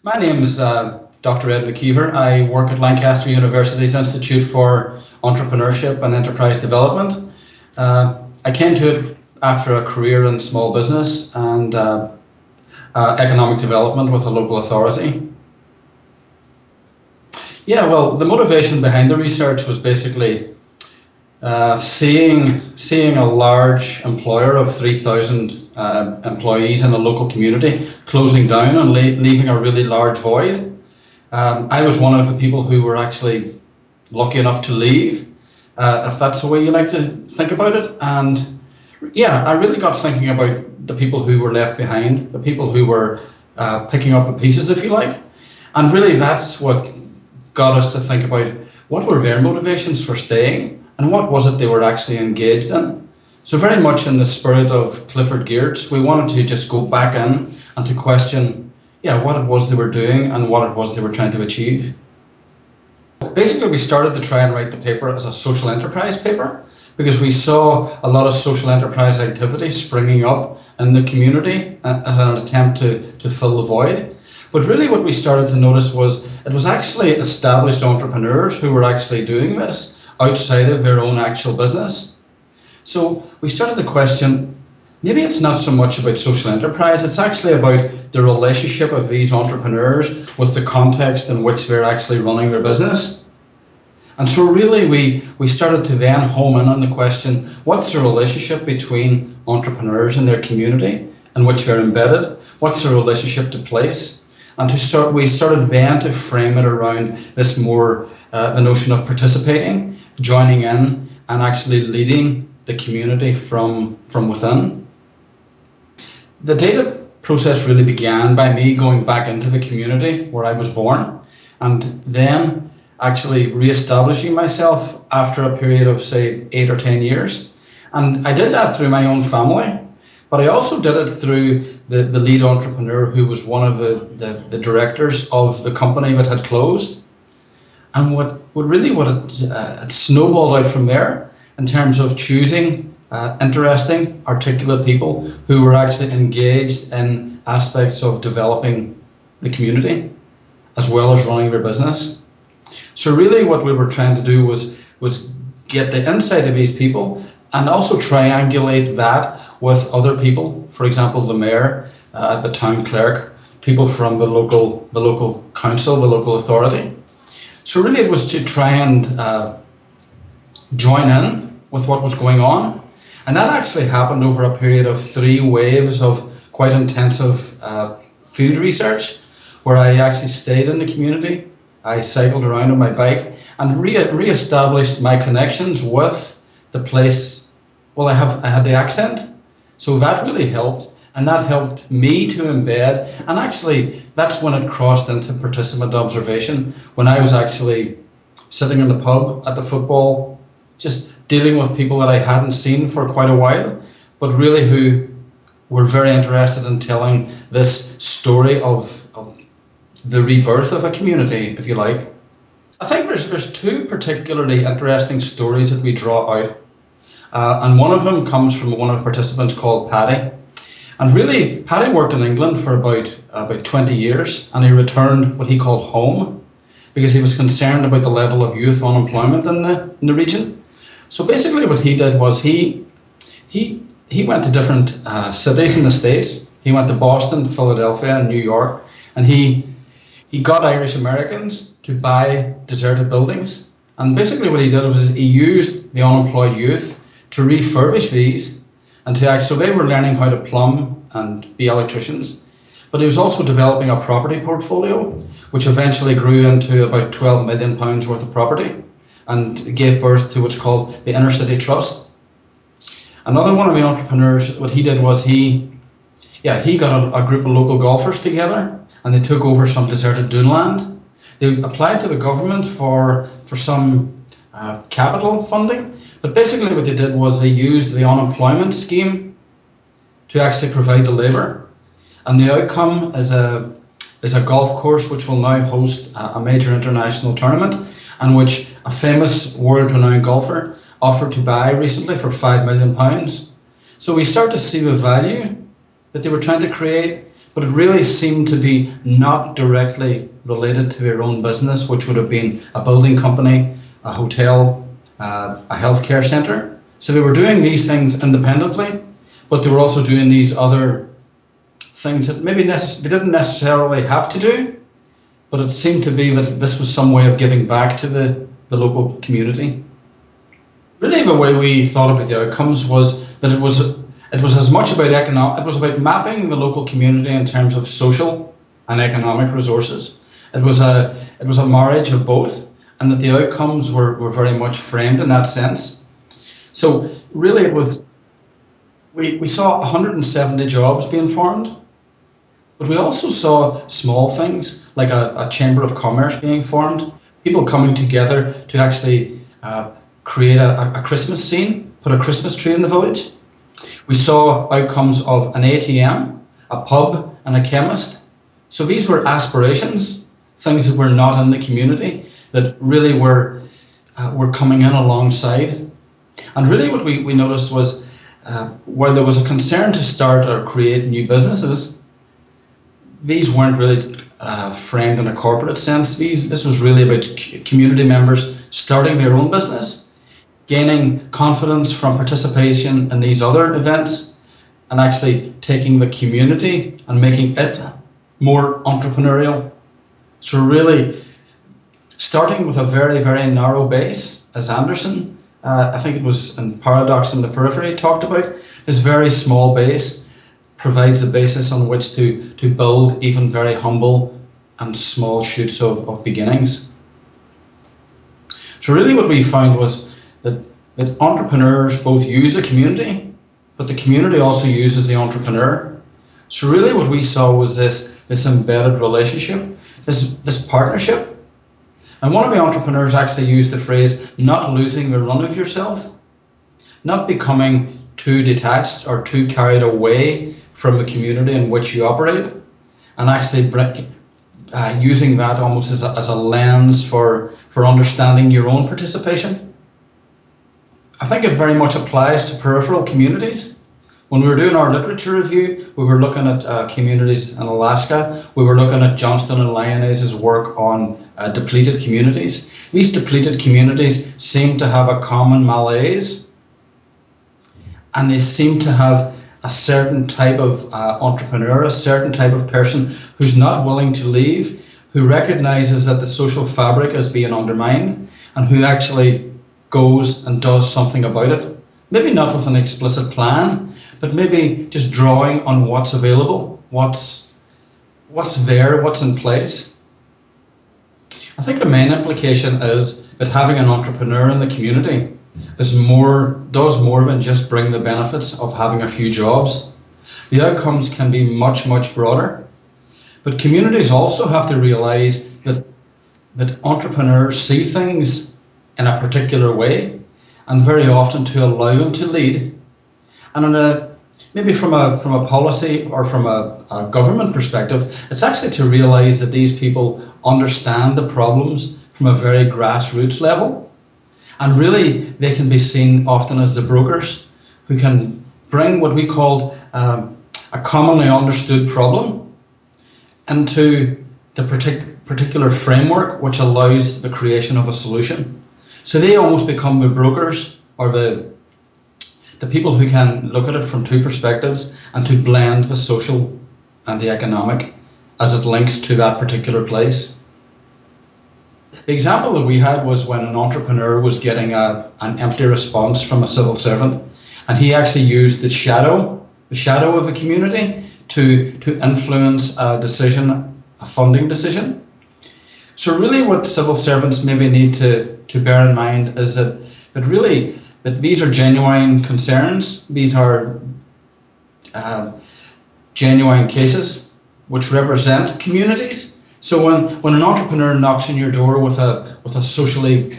My name is Dr. McKeever. I work at Lancaster University's Institute for Entrepreneurship and Enterprise Development. I came to it after a career in small business and economic development with a local authority. Yeah, well, the motivation behind the research was basically seeing a large employer of 3,000 employees in a local community closing down and leaving a really large void. I was one of the people who were actually lucky enough to leave, if that's the way you like to think about it. And yeah, I really got thinking about the people who were left behind, the people who were picking up the pieces, if you like. And really that's what got us to think about what were their motivations for staying and what was it they were actually engaged in. So very much in the spirit of Clifford Geertz, we wanted to just go back in and to question, yeah, what it was they were doing and what it was they were trying to achieve. Basically, we started to try and write the paper as a social enterprise paper because we saw a lot of social enterprise activity springing up in the community as an attempt to fill the void. But really what we started to notice was it was actually established entrepreneurs who were actually doing this outside of their own actual business. So we started to question, maybe it's not so much about social enterprise, it's actually about the relationship of these entrepreneurs with the context in which they're actually running their business. And so really we started to then home in on the question, what's the relationship between entrepreneurs and their community in which they're embedded? What's the relationship to place? And we started then to frame it around this more, the notion of participating, joining in and actually leading the community from within. The data process really began by me going back into the community where I was born and then actually re-establishing myself after a period of say 8 or 10 years. And I did that through my own family, but I also did it through the lead entrepreneur who was one of the directors of the company that had closed. And what it snowballed out from there in terms of choosing interesting, articulate people who were actually engaged in aspects of developing the community as well as running their business. So really what we were trying to do was get the insight of these people and also triangulate that with other people, for example, the mayor, the town clerk, people from the local council, the local authority. So really it was to try and join in with what was going on. And that actually happened over a period of 3 waves of quite intensive field research, where I actually stayed in the community. I cycled around on my bike and re-established my connections with the place. Well, I had the accent, so that really helped. And that helped me to embed, and actually that's when it crossed into participant observation, when I was actually sitting in the pub at the football, just dealing with people that I hadn't seen for quite a while, but really who were very interested in telling this story of the rebirth of a community, if you like. I think there's 2 particularly interesting stories that we draw out, and one of them comes from one of the participants called Paddy. And really, Paddy worked in England for about 20 years, and he returned what he called home because he was concerned about the level of youth unemployment in the region. So basically what he did was he went to different cities in the States. He went to Boston, Philadelphia, and New York, and he got Irish Americans to buy deserted buildings. And basically what he did was he used the unemployed youth to refurbish these. And so they were learning how to plumb and be electricians, but he was also developing a property portfolio, which eventually grew into about £12 million worth of property and gave birth to what's called the Innercity Trust. Another one of the entrepreneurs, what he did was he got a group of local golfers together and they took over some deserted dune land. They applied to the government for some capital funding. But basically what they did was they used the unemployment scheme to actually provide the labour. And the outcome is a golf course which will now host a major international tournament, and which a famous world-renowned golfer offered to buy recently for £5 million. So we start to see the value that they were trying to create, but it really seemed to be not directly related to their own business, which would have been a building company, a hotel, a healthcare centre. So they were doing these things independently, but they were also doing these other things that maybe they didn't necessarily have to do, but it seemed to be that this was some way of giving back to the local community. Really, the way we thought about the outcomes was that it was as much about it was about mapping the local community in terms of social and economic resources. It was a marriage of both, and that the outcomes were very much framed in that sense. So really it was, we saw 170 jobs being formed, but we also saw small things like a chamber of commerce being formed, people coming together to actually create a Christmas scene, put a Christmas tree in the village. We saw outcomes of an ATM, a pub, and a chemist. So these were aspirations, things that were not in the community, that really were coming in alongside. And really what we noticed was, while there was a concern to start or create new businesses, these weren't really framed in a corporate sense. This was really about community members starting their own business, gaining confidence from participation in these other events, and actually taking the community and making it more entrepreneurial. So really starting with a very, very narrow base, as Anderson, I think it was in Paradox in the Periphery, talked about, this very small base provides the basis on which to build even very humble and small shoots of beginnings. So really what we found was that entrepreneurs both use the community, but the community also uses the entrepreneur. So really what we saw was this embedded relationship, this partnership. And one of the entrepreneurs actually used the phrase, not losing the run of yourself, not becoming too detached or too carried away from the community in which you operate, and actually using that almost as a lens for understanding your own participation. I think it very much applies to peripheral communities. When we were doing our literature review, we were looking at communities in Alaska. We were looking at Johnston and Lyonnais's work on depleted communities. These depleted communities seem to have a common malaise, and they seem to have a certain type of entrepreneur, a certain type of person who's not willing to leave, who recognizes that the social fabric is being undermined, and who actually goes and does something about it. Maybe not with an explicit plan, but maybe just drawing on what's available, what's there, what's in place. I think the main implication is that having an entrepreneur in the community does more than just bring the benefits of having a few jobs. The outcomes can be much, much broader. But communities also have to realize that entrepreneurs see things in a particular way, and very often to allow them to lead. And maybe from a policy or from a government perspective, it's actually to realize that these people understand the problems from a very grassroots level. And really, they can be seen often as the brokers who can bring what we call a commonly understood problem into the particular framework which allows the creation of a solution. So they almost become the brokers, or the people who can look at it from two perspectives and to blend the social and the economic as it links to that particular place. The example that we had was when an entrepreneur was getting an empty response from a civil servant, and he actually used the shadow of a community to influence a decision, a funding decision. So really what civil servants maybe need to bear in mind is that these are genuine concerns, these are genuine cases which represent communities. So when an entrepreneur knocks on your door with a socially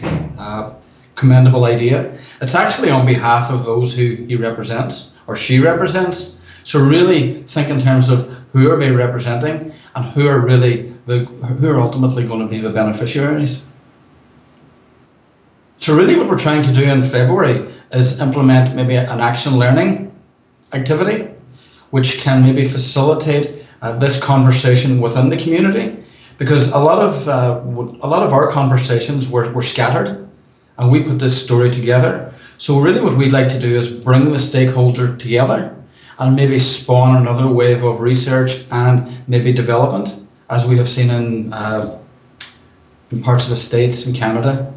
commendable idea, it's actually on behalf of those who he represents or she represents. So really think in terms of who are they representing and who are ultimately going to be the beneficiaries. So really what we're trying to do in February is implement maybe an action learning activity, which can maybe facilitate this conversation within the community, because a lot of our conversations were scattered, and we put this story together. So really what we'd like to do is bring the stakeholder together and maybe spawn another wave of research and maybe development, as we have seen in parts of the States and Canada.